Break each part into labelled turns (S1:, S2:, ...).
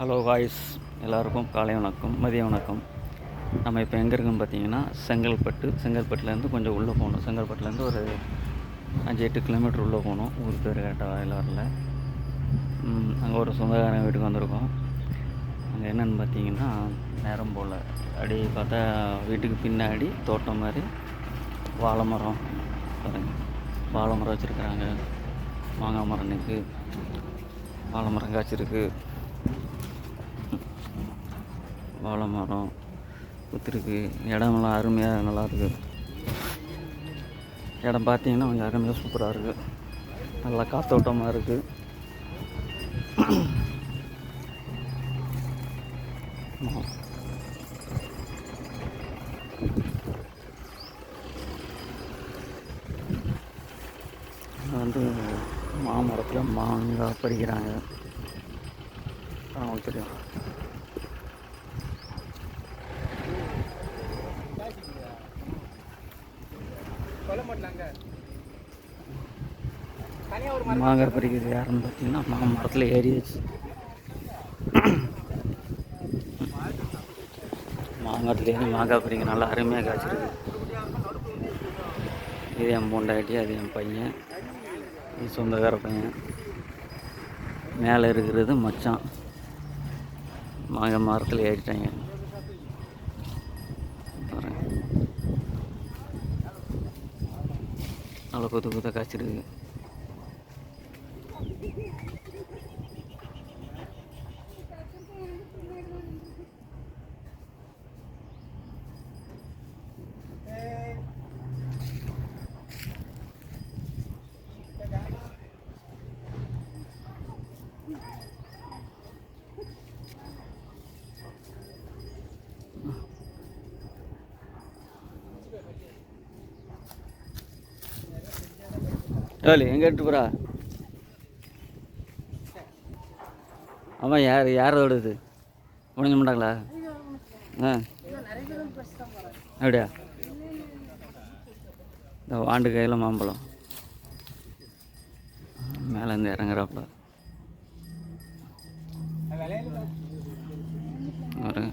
S1: Hello voice எல்லாருக்கும் காலை வணக்கம், மதிய வணக்கம். நம்ம இப்போ எங்கே இருக்கோம்னு பார்த்தீங்கன்னா செங்கல்பட்டுலேருந்து கொஞ்சம் உள்ளே போகணும். செங்கல்பட்டுலேருந்து ஒரு 5-8 கிலோமீட்டர் உள்ளே போகணும். ஊர் பேர் கேட்டால் வாயில் வரல. அங்கே ஒரு சொந்தக்காரன் வீட்டுக்கு வந்திருக்கோம். அங்கே என்னென்னு பார்த்தீங்கன்னா நேரம் போல் அப்படி பார்த்தா வீட்டுக்கு பின்னாடி தோட்டம் மாதிரி வாழை மரம் பாருங்கள். வாழை மரம் வச்சுருக்குறாங்க. மாங்காய் மரம் நிற்கு, வாழை மரம் காய்ச்சிருக்கு. வாழை மரம் குத்துருக்கு. இடமெல்லாம் அருமையாக நல்லாயிருக்கு. இடம் பார்த்தீங்கன்னா கொஞ்சம் அருமையாக சூப்பராக இருக்குது. நல்லா காத்தோட்டமாக இருக்குது. வந்து மாமரத்தில் மாங்காய் பறிக்கிறாங்க. அவங்களுக்கு தெரியும். மாங்காய் பறிக்கிறது யாருன்னு பார்த்தீங்கன்னா மாமரத்தில் ஏறியாச்சு. மாமரத்தில் ஏறி மாங்காய் பறிக்க நல்லா அருமையாக காய்ச்சிருக்கு. இது என் பொண்டாட்டி, அது என் பையன், இது சொந்தக்கார பையன். மேலே இருக்கிறது மச்சான். மாங்காய் மரத்தில் ஏறிட்டாங்க. நல்லா கொத்து காய்ச்சிருக்கு. ஏழு எங்கே எடுத்து போகிறா? ஆமாம், யாரோடது முடிஞ்ச மாட்டாங்களா? அப்படியா? இந்த வாண்டு கையில் மாம்பழம் மேலேருந்து இறங்குறாப்புல ஒரு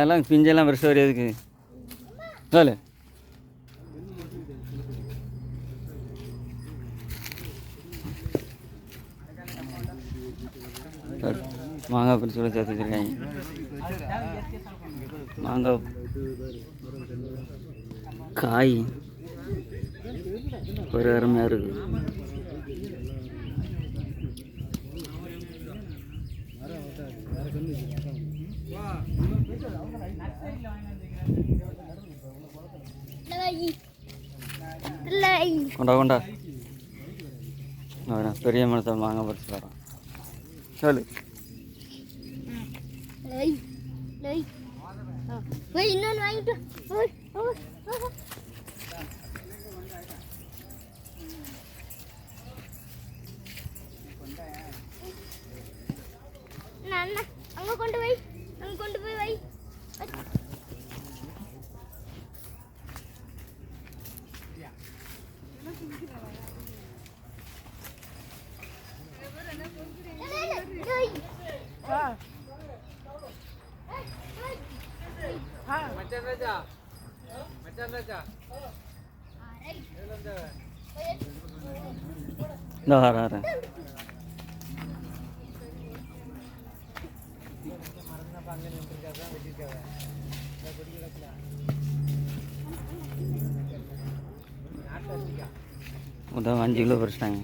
S1: எல்லாம் பிஞ்செல்லாம் பெருசாக வரையாதுக்கு வேலை மாங்காய் பிரிச்சு கூட சேர்த்து வச்சுருக்காங்க. மாங்காய் காய் ஒரு அருமையாக இருக்குது. கொண்டா பெரிய மரத்தை மாங்காய் பறிச்சு வரோம். சொல்லு
S2: இன்னொன்று வாங்கிட்டு அங்கே கொண்டு போய் வை.
S1: இந்த வரேன். மொத்தம் 5 கிலோ பறிச்சிட்டாங்க.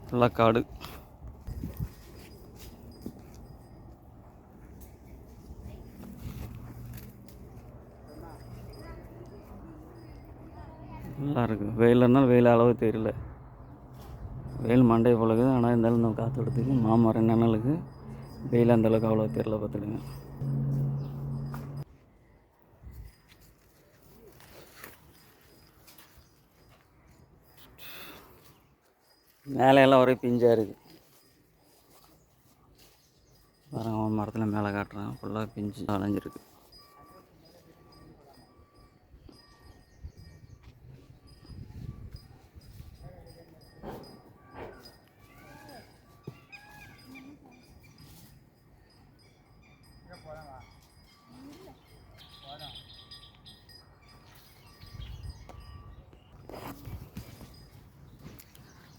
S1: ஃபுல்லாக காடு. நல்லா இருக்குது. வெயிலனாலும் வெயில் அளவு தெரியல. வெயில் மண்டை போலக்குது. ஆனால் இருந்தாலும் நம்ம காற்று எடுத்துக்கு மாமரம் நிழலுக்கு வெயில் அந்தளவுக்கு அவ்வளோ தெரியல பார்த்துடுங்க. மேலே எல்லாம் ஒரே பிஞ்சாக இருக்குது. பாருங்க, மரத்தில் மேலே காட்டுறேன். ஃபுல்லாக பிஞ்சு அலைஞ்சிருக்கு.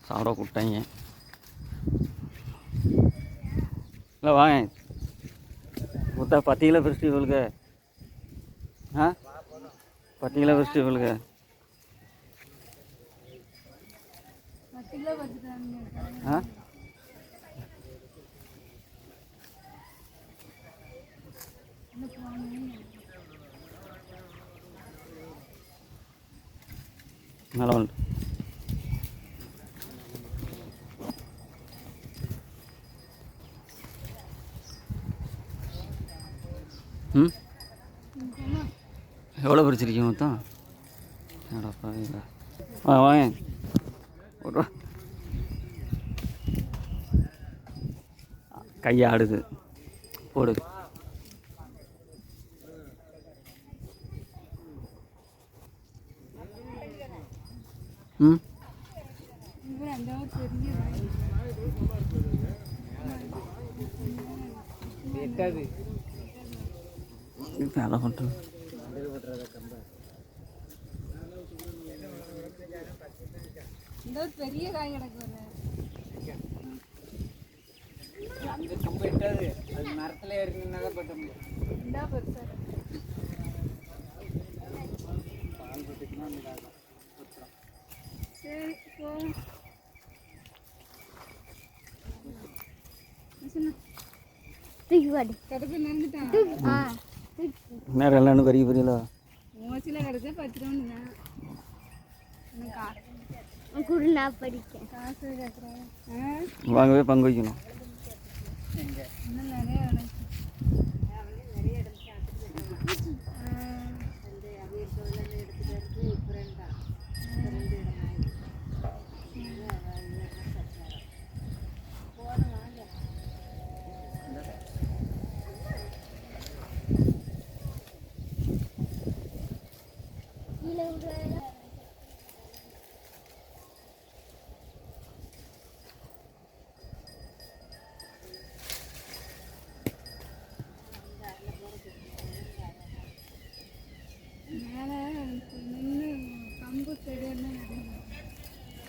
S1: சாப்பிட கூப்பிட்டாங்க. இல்லை வாங்க கொடுத்தா 10 கிலோ ஃபெஸ்டிவலுக்கு. 10 கிலோ ஃபெஸ்டிவலுக்கு. மேலே வந்து எவ்வளோ பிடிச்சிருக்கீங்க மொத்தம்? என்னடாப்பா இல்லை வாங்க ஒரு கையை ஆடுது. போடு. வேலை பண்ணுறது
S3: பெரிய காய் கிடக்கு. மரத்துல இருக்குன்னா சரி போ. கிடக்கு நினைஞ்சிட்டான்.
S1: நேரம் எல்லாம் பெரிய பெரியல
S3: மோசில கிடச்சா 10 ரூபா.
S2: நான் படிக்க
S3: காசு கேட்குறேன்.
S1: வாங்கவே பங்கு வைக்கணும்.
S3: இன்னும் நிறைய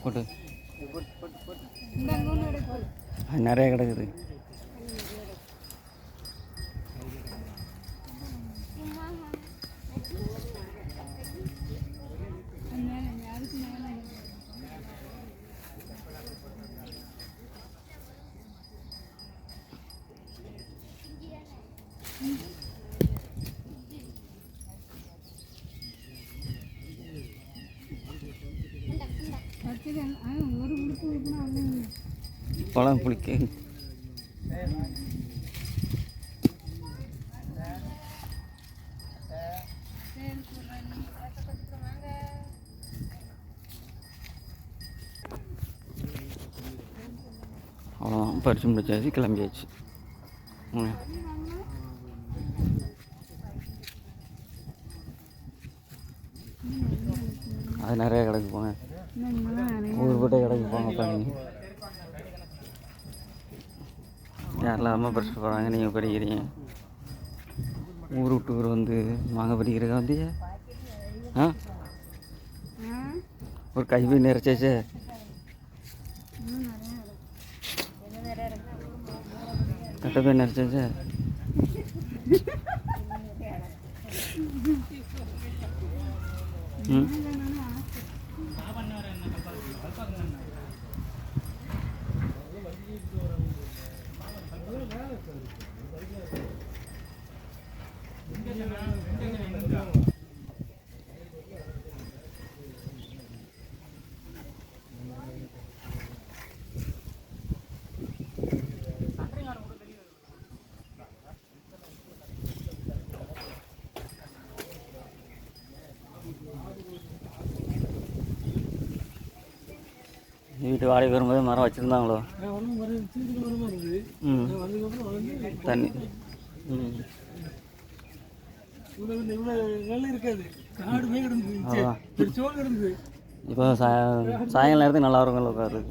S1: போட்டு
S3: இந்த
S1: நிறைய கிடக்குது.
S3: ஒரு உடுப்பு உடுப்புனா
S1: பழம் புளிக்க அவ்வளோதான். பறிச்சு முடிச்சாச்சு, கிளம்பியாச்சு. அது நிறைய கிடக்கு. போங்க ஊர் போட்டே கிடக்கு. போங்க பண்ணி யாரெல்லாம் அம்மா படிச்சுட்டு போகிறாங்க, நீங்கள் படிக்கிறீங்க. ஊர் விட்டு ஊர் வந்து மாங்காய் படிக்கிறக்கா வந்து ஒரு கைவி நிறைச்சாச்சே. கட்ட போய் நிறைச்சாச்சே. வீட்டு வாடகை வரும்போது மரம் வச்சுருந்தாங்களோ?
S4: வந்து மரம் சின்ன மரமாக இருந்தது.
S1: ம்.
S4: அதுக்கப்புறம் வளர்ந்து
S1: தண்ணி. ம்.
S4: இவ்வளோ வெள்ளம் இருக்காது. காடு மேய் கிடந்தது.
S1: அதான்
S4: ஒரு சோறு கிடந்தது.
S1: இப்போ சாயங்காலம் நேரத்துக்கு நல்லா இருக்கும்ல உட்காருது.